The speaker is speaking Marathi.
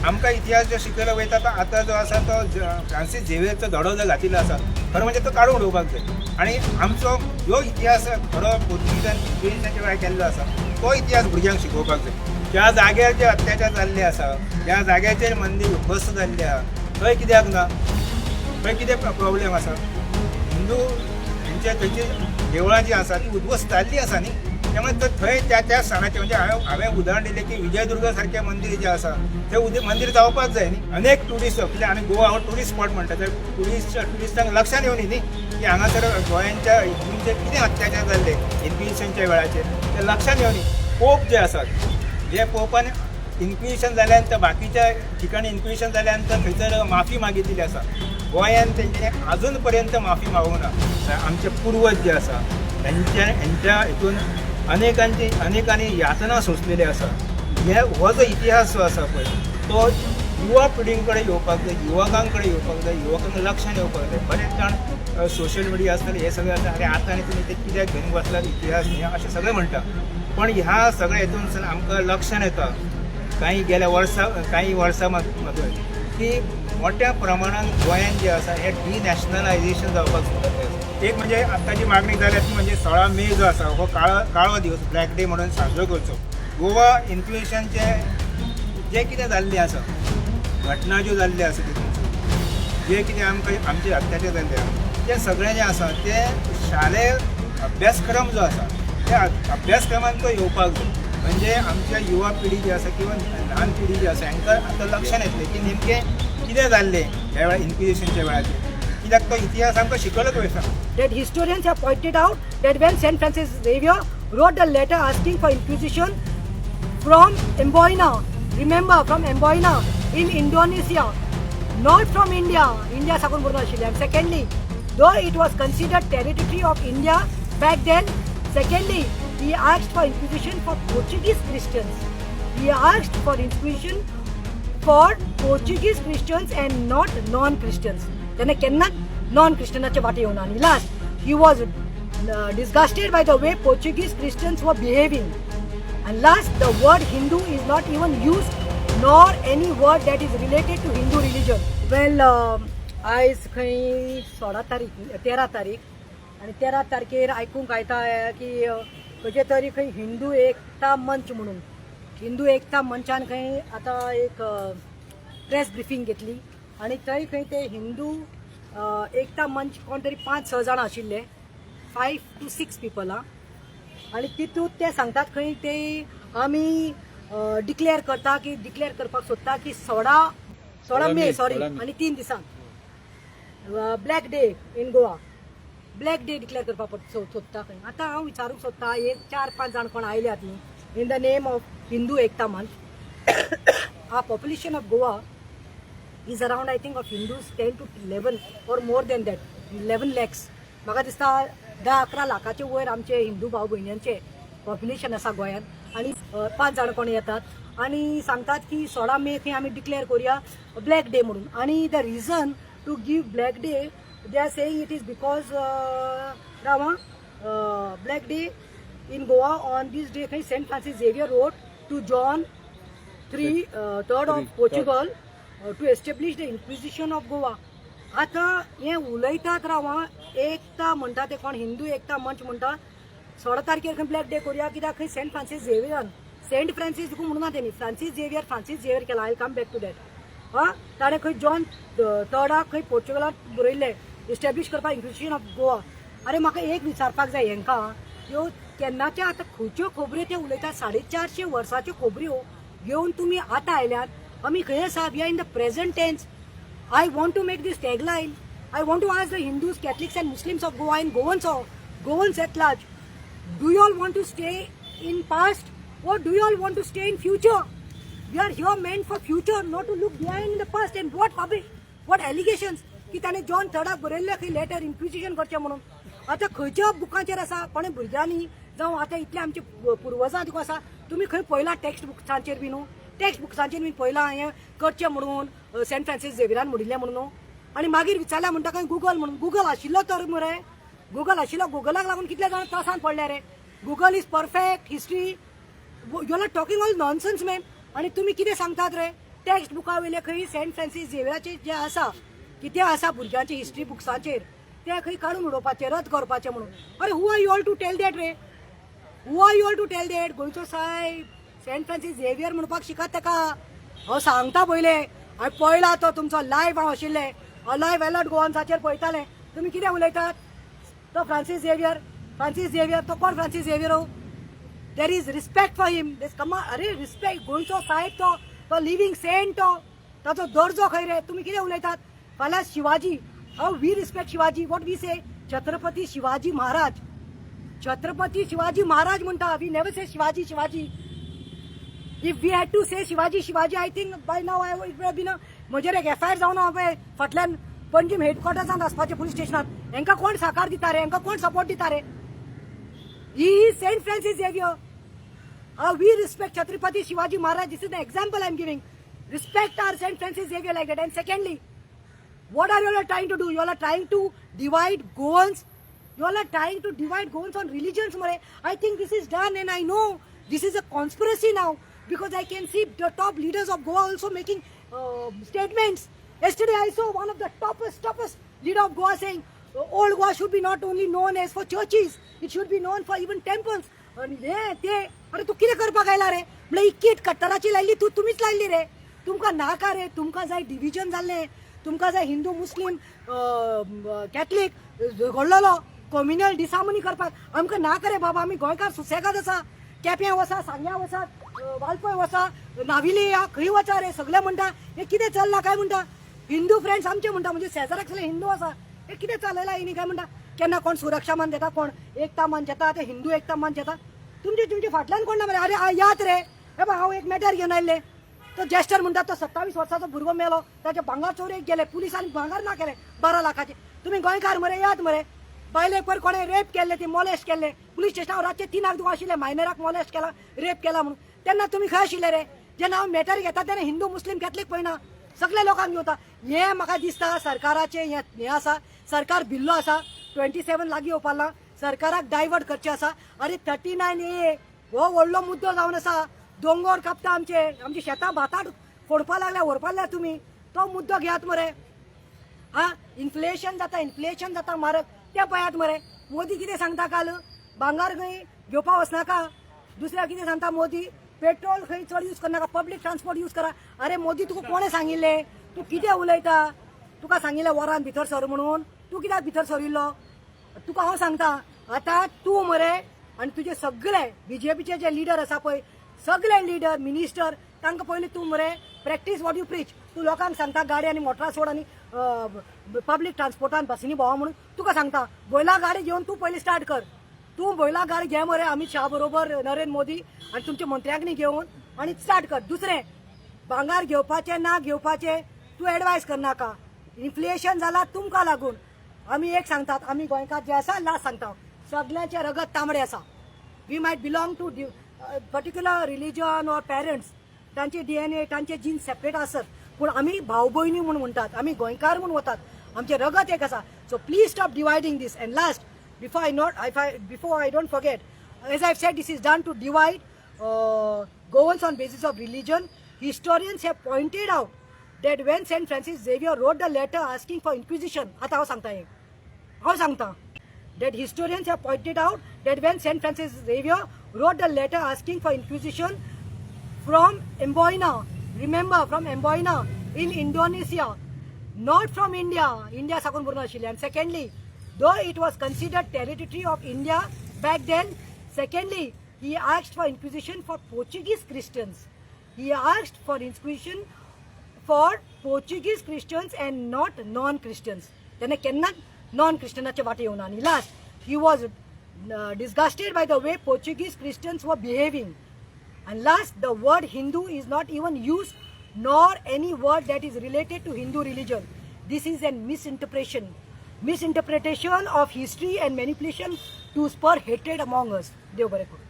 आमकां इतिहास जो शिकयलो वयता आतां जो आसा तो फ्रांसीस झेवियरचो धडो जो घातिल्लो आसा खरो म्हणजे तो काडून उडोवपाक जाय आनी आमचो ह्यो इतिहास खरो पोर्तुगीजान इंग्लिशांच्या वेळार केल्लो आसा तो इतिहास भुरग्यांक शिकोवपाक जाय. ज्या जाग्यार जे अत्याचार जाल्ले आसा ज्या जाग्याचेर मंदीर उध्वस्त जाल्ले आहा थंय कित्याक ना, थंय कितें प्रॉब्लेम आसा. हिंदू हेंच्या थंयची देवळां जी आसा ती उध्वस्त जाल्ली आसा न्ही, त्यामुळे थंय त्या सणाचे म्हणजे हांवें उदाहरण दिलें की विजयदुर्ग सारखे मंदीर जे आसा ते मंदीर जावपाक जाय न्ही. अनेक ट्युरिस्ट कित्याक आमी गोवा हो ट्युरिस्ट स्पॉट म्हणटा तर ट्युरिस्टांक लक्षात येवनी न्ही की हांगासर गोंयांच्या हिंदूंचेर कितें अत्याचार जाल्ले इन्क्विजिशनच्या वेळाचेर ते लक्षात येवनी. पोप जे आसात जे पोपान इन्क्विजिशन जाल्या नंतर बाकीच्या ठिकाणी इन्क्विजिशन जाल्या नंतर थंयसर माफी मागिल्ली आसा. गोंयांत तेंच्यानी अजून पर्यंत माफी मागूंक ना. आमचे पुर्वज जे आसा हेंच्या हितून अनेकांनी यातना सोंसलेले आसा. हो जो इतिहास जो आसा पळय तो युवा पिढीं कडेन येवपाक जाय, युवकां कडेन येवपाक जाय, युवकांक लक्षान येवपाक जाय. बरेच जाण सोशल मिडिया आसतले हे सगळे आसा अरे आतां आनी तुमी ते कित्याक घेवन बसल्यात इतिहास न्ही अशें सगळें म्हणटा. पण ह्या सगळ्या हितून आमकां लक्षान येता काही वर्सां मदीं की मोठ्या प्रमाणात गोंयांत जे आसा हे डिनॅशनलायझेशन जावपाक सुरू जाता. एक म्हणजे आतांची मागणी जाल्या ती म्हणजे 16 मे जो आसा हो काळो दिवस ब्लॅक डे म्हणून साजरो करचो. गोवा इन्क्विजिशनचे जे कितें जाल्लें आसा घटना ज्यो जाल्ल्यो आसा तितून जे कितें आमचे अत्याचार जाल्ले आसा ते सगळें जें आसा ते शालेय अभ्यासक्रम जो आसा त्या अभ्यासक्रमांत तो येवपाक जाय. म्हणजे आमच्या युवा पिढी जी आसा किंवा ल्हान पिढी जी आसा हांकां आतां लक्षान येतलें की नेमकें कितें जाल्लें ह्या वेळार इन्क्विजिशनच्या वेळाचेर. कित्याक तो इतिहास आमकां शिकयलोच वयता. That historians have pointed out that when Saint Francis Xavier wrote a letter asking for inquisition from Amboina, remember from Amboina in Indonesia, not from India. India sakun borno ashile. And secondly, though it was considered territory of India back then, secondly, he asked for inquisition for Portuguese Christians. He asked for inquisition for Portuguese Christians and not non-Christians. त्याने केन्ना नॉन क्रिश्चनाचे वाटे येवना. आनी last he was disgusted by the way Portuguese Christians were behaving. And last, the word Hindu is not even used nor any word that is related to Hindu religion. Well, आयज खंय 13 तारीख आणि 13 तारखेर आयकूंक येता की खंयचे तरी खंय हिंदू एकता मंच म्हणून हिंदू एकता मंचान खंय आतां एक प्रेस ब्रिफींग घेतली आणि थंय खंय ते हिंदू एकता मंच कोण तरी 5-6 जाणां आशिल्ले 5 to 6 पीपल आणि तितूंत ते सांगतात खंय ते आमी डिक्लेअर करपाक सोदता की 16 मे सॉरी आणि 3 दिसांक black day in Goa black day declare करपाक सोदता खंय. आतां हांव विचारूंक सोदता एक 4-5 जाण कोण आयल्यात न्ही in the name of Hindu Ekta Manch. आ population of Goa is around I think of Hindus 10 to 11 or more than that 11 lakhs. म्हाका दिसता 10-11 लाखाचे वयर आमचे हिंदू भाव भयण्यांचे पॉप्युलेशन आसा गोंयांत आणि 5 जाण कोण येतात आणि सांगतात की 16 मे खंय आमी डिक्लेअर करूया ब्लॅक डे म्हणून. आणि the reason to give black day they are saying it is because black day in Goa on this day खंय Saint Francis Xavier road to John 3rd of Portugal to establish the inquisition of Goa. आतां हें उलयतात रावा एकता म्हणटा ते कोण हिंदू एकता मंच म्हणटा 16 तारखेर खंय ब्लॅक डे करूया कित्याक खंय सेंट फ्रांसीस झेवियरान सेंट फ्रांसीस देखून म्हणूना तेणी फ्रांसीस झेवियर केला. I come back to that. ताणें खंय जॉन 3rd खंय पोर्चुगलांत बरयल्लें इस्टेब्लिश करपाक इन्क्विजिशन ऑफ गोवा. अरे म्हाका एक विचारपाक जाय हेंकां ह्यो केन्नाच्या आतां खंयच्यो खबऱ्यो ते उलयतात 450 वर्साच्यो खबऱ्यो घेवन तुमी आतां आयल्यात. आमी खंय आसा we are in the present tense. I want to make this tagline. I want to ask the Hindus Catholics and Muslims of Goa and Goans at large, do you all want to stay in past or do you all want to stay in future? We are here meant for future, not to look behind in the past. And what allegations की त्याने जॉन 3rd बरयल्ले की लेटर इन्क्विजिशन करचें म्हणून. आतां खंयच्या बुकांचेर आसा कोणे भुरग्यांनी जावं आतां इतले आमचे पुर्वजां देखून आसा तुमी खंय पळयलां टेक्स्ट बुक्सांचेर बी न्हू टेक्स्ट बुक्सांचेर बी पळयलां हें करचें म्हणून सेंट फ्रांसीस झेवियरान म्हणिल्लें म्हणून न्हू. आनी मागीर विचारल्या म्हणटा खंय गुगल म्हणून. गुगल आशिल्लो तर मरे गुगल आशिल्लो गुगलाक लागून कितले जाण त्रासान पडले रे. Google is perfect history. You are talking all nonsense man. आणि तुम्ही किती सांगतात रे टेक्स्ट बुका वयले खंय सेंट फ्रांसीस झेवियराचे जे आसा कितें आसा भुरग्यांचे हिस्ट्री बुक्साचेर ते खंय काडून उडोवपाचे रद्द करपाचे म्हणून. अरे who are you all to tell that रे? Who are you all to tell that? गोंयचो साहेब सेंट फ्रांसीस झेवियर म्हणपाक शिकात ताका. हांव सांगता पयले, हांवें पळयला तो तुमचो लायव्ह हांव आशिल्ले लायव्ह अलर्ट गोवन्साचेर पळयताले. तुमी कितें उलयतात? तो फ्रांसीस झेवियर तो कोण Francis Xavier? There is respect for him. अरे रिस्पेक्ट, गोंयचो साहेब तो लिव्हिंग सेंट तो, ताचो दर्जो खंय रे? तुमी कितें उलयतात? फाल्यां Shivaji, how we respect Shivaji. What we say? Chhatrapati Shivaji Maharaj. Chhatrapati Shivaji Maharaj म्हणटा. We never say Shivaji. If we had to say Shivaji, I think by now it would have been म्हजेर एक एफआयआर जावन हांव फाटल्यान पणजीम हेडक्वॉर्टर्सांत आसपाचें पुलीस स्टेशनात. हांकां कोण साकार दिता रे? हांकां कोण सपोर्ट दिता रे? He is Saint Francis Xavier. How we respect Chhatrapati Shivaji Maharaj. This is the example I am giving. Respect our Saint Francis Xavier like that. And secondly, what are you all trying to do? You all are trying to divide Goans. You all are trying to divide Goans on religions. I think this is done, and I know this is a conspiracy now, because I can see the top leaders of Goa also making statements. Yesterday I saw one of the toppest leader of Goa saying old Goa should be not only known as for churches, it should be known for even temples. अरे तू कितें करपाक आयला रे? म्हणल्यार इतकी कट्टराची लायली तुमीच लायली रे. तुमकां नाका रे? तुमकां जाय डिव्हिजन जाल्लें, तुमकां जाय हिंदू मुस्लीम कॅथलीक घडलेलो कम्युनल डिसामनी करपाक. आमकां नाका रे बाबा. आमी गोंयकार सुसेगाद आसा. केप्यां वसा, सांग्या वसा, वालपय वसा, नाविली या खंय वचा रे. सगळे म्हणटा हे कितें चल्लां काय म्हणटा. हिंदू फ्रेंड्स आमचे म्हणटा, म्हणजे शेजाराक सगळे हिंदू आसा. हे कितें चलयलां हिनी काय म्हणटा. केन्ना कोण सुरक्षा मान देता, कोण एकता मान घेता, ते हिंदू एकता मान घेता. तुमचे फाटल्यान कोण ना मरे. अरे याद रे हे बा, हांव एक मॅटर घेवन आयिल्ले. तो जेस्टर म्हणटा तो 27 वर्साचो भुरगो मेलो, ताचे भांगर चोरेक गेले, पुलिसांनी भांगर ना केले 12 लाखाचे. तुमी गोंयकार मरे, याद मरे. बायलेक पयर कोणें रेप केल्ले, ती मॉलेस्ट केल्ले. पुलीस स्टेशनार रातचे 3 तुका आशिल्ले मायनराक मॉलेस्ट केला, रेप केला म्हणून. तेन्ना तुमी खंय आशिल्ले रे? जेन्ना हांव मॅटर घेता तेन्ना हिंदू मुस्लीम कॅथलीक पळयना, सगळे लोकांक घेवता. हे म्हाका दिसता सरकाराचे हे आसा. सरकार भिल्लो आसा. 27 लागीं येवपाना. सरकाराक डायवर्ट करचे आसा. अरे 39A हो व्हडलो मुद्दो जावन आसा. दोंगर कापता आमची शेतां भातां फोडपा लागल्या, व्हरपा लागल्या तुमी. तो मुद्दो घेयात मरे. इन्फ्लेशन जाता म्हारग, ते पळयात मरे. मोदी कितें सांगता काल? भांगार खंय घेवपा वचनाका. दुसऱ्या कितें सांगता मोदी? पेट्रोल खंय चड यूज करनाका, पब्लीक ट्रान्सपोर्ट यूज करा. अरे मोदी तुका कोणें सांगिल्लें? तूं कितें उलयता? तुका सांगिल्लें वरान भितर सर म्हणून. तूं कित्याक भितर सरिल्लो? तुका हांव सांगता, आतां तूं मरे आनी तुजे सगळे बीजेपीचे जे लिडर आसा पळय, सगळे लिडर मिनिस्टर, तांकां पयलीं तूं मरे प्रॅक्टीस वॉट यू प्रीच. तूं लोकांक सांगता गाडी आनी मोटरां सोड आनी पब्लीक ट्रान्सपोर्टान बसींनी भोंवा म्हणून. तुका सांगता बोयला गाडी घेवन तूं पयलीं स्टार्ट कर. तूं बोयला गाडी घे मरे अमित शाह बरोबर, नरेंद्र मोदी आनी तुमच्या मंत्र्यांनी घेवन आनी स्टार्ट कर. दुसरें, भांगार घेवपाचें ना घेवपाचें तूं एडवायस करनाका. इन्फ्लेशन जाला तुमकां लागून. आमी एक सांगतात, आमी गोंयकार जे आसा लास्ट सांगता, सगळ्यांचे रगत तांबडे आसा. We might belong to particular religion or parents, तांचे DNA तांचे जीन्स सेपरेट आसत, पूण आमी भाव भयणी म्हणून म्हणटात, आमी गोंयकार म्हणून वतात. आमचे रगत एक आसा. So please stop dividing this. And last, before I don't forget, as I've said, this is done to divide Goans on basis of religion. Historians have pointed out that when Saint Francis Xavier wrote the letter asking for inquisition, आता हांव सांगता that historians have pointed out that when Saint Francis Xavier wrote the letter asking for inquisition from Amboina, remember, from Amboina in Indonesia, not from India sakun burna ashile. And secondly, though it was considered territory of India back then, secondly, he asked for inquisition for Portuguese Christians. He asked for inquisition for Portuguese Christians and not non-Christians. Tene kenna non-Christianache वाटे येवना. आणि last, he was disgusted by the way Portuguese Christians were behaving. And last, the word Hindu is not even used, nor any word that is related to Hindu religion. This is a misinterpretation of history and manipulation to spur hatred among us. देव बरे करू.